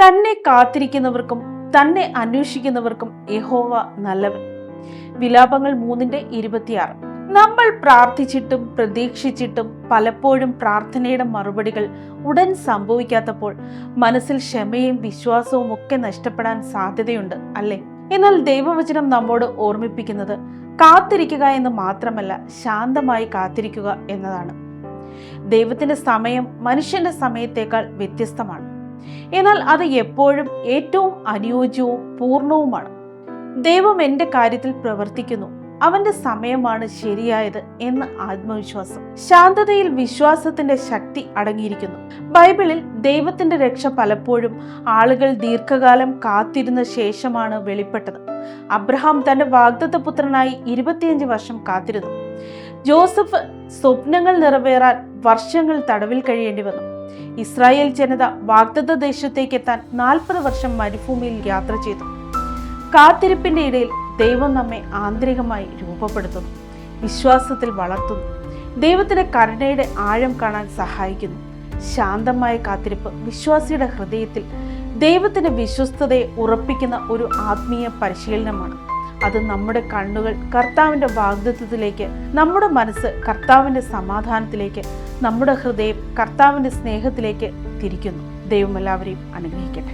തന്നെ കാത്തിരിക്കുന്നവർക്കും തന്നെ അന്വേഷിക്കുന്നവർക്കും യഹോവ നല്ലവൻ. വിലാപങ്ങൾ 3:26. നമ്മൾ പ്രാർത്ഥിച്ചിട്ടും പ്രതീക്ഷിച്ചിട്ടും പലപ്പോഴും പ്രാർത്ഥനയുടെ മറുപടികൾ ഉടൻ സംഭവിക്കാത്തപ്പോൾ മനസ്സിൽ ക്ഷമയും വിശ്വാസവും ഒക്കെ നഷ്ടപ്പെടാൻ സാധ്യതയുണ്ട് അല്ലേ? എന്നാൽ ദൈവവചനം നമ്മോട് ഓർമ്മിപ്പിക്കുന്നത് കാത്തിരിക്കുക എന്ന് മാത്രമല്ല, ശാന്തമായി കാത്തിരിക്കുക എന്നതാണ്. ദൈവത്തിന്റെ സമയം മനുഷ്യന്റെ സമയത്തേക്കാൾ വ്യത്യസ്തമാണ്. എന്നാൽ അത് എപ്പോഴും ഏറ്റവും അനുയോജ്യവും പൂർണ്ണവുമാണ്. ദൈവം എൻ്റെ കാര്യത്തിൽ പ്രവർത്തിക്കുന്നു, അവന്റെ സമയമാണ് ശരിയായത് എന്ന ആത്മവിശ്വാസം. ശാന്തതയിൽ വിശ്വാസത്തിന്റെ ശക്തി അടങ്ങിയിരിക്കുന്നു. ബൈബിളിൽ ദൈവത്തിന്റെ രക്ഷ പലപ്പോഴും ആളുകൾ ദീർഘകാലം കാത്തിരുന്ന ശേഷമാണ് വെളിപ്പെട്ടത്. അബ്രഹാം തന്റെ വാഗ്ദത്ത പുത്രനായി 25 വർഷം കാത്തിരുന്നു. ജോസഫ് സ്വപ്നങ്ങൾ നിറവേറാൻ വർഷങ്ങൾ തടവിൽ കഴിയേണ്ടി വന്നു. ഇസ്രായേൽ ജനത വാഗ്ദത്ത ദേശത്തേക്ക് എത്താൻ 40 വർഷം മരുഭൂമിയിൽ യാത്ര ചെയ്തു. കാത്തിരിപ്പിന്റെ ഇടയിൽ ദൈവം നമ്മെ ആന്തരികമായി രൂപപ്പെടുത്തുന്നു, വിശ്വാസത്തിൽ വളർത്തുന്നു, ദൈവത്തിന്റെ കരുണയുടെ ആഴം കാണാൻ സഹായിക്കുന്നു. ശാന്തമായ കാത്തിരിപ്പ് വിശ്വാസിയുടെ ഹൃദയത്തിൽ ദൈവത്തിന്റെ വിശ്വസ്തതയെ ഉറപ്പിക്കുന്ന ഒരു ആത്മീയ പരിശീലനമാണ്. അത് നമ്മുടെ കണ്ണുകൾ കർത്താവിന്റെ വാഗ്ദത്തത്തിലേക്ക്, നമ്മുടെ മനസ്സ് കർത്താവിന്റെ സമാധാനത്തിലേക്ക്, നമ്മുടെ ഹൃദയം കർത്താവിന്റെ സ്നേഹത്തിലേക്ക് തിരിക്കുന്നു. ദൈവം എല്ലാവരെയും അനുഗ്രഹിക്കട്ടെ.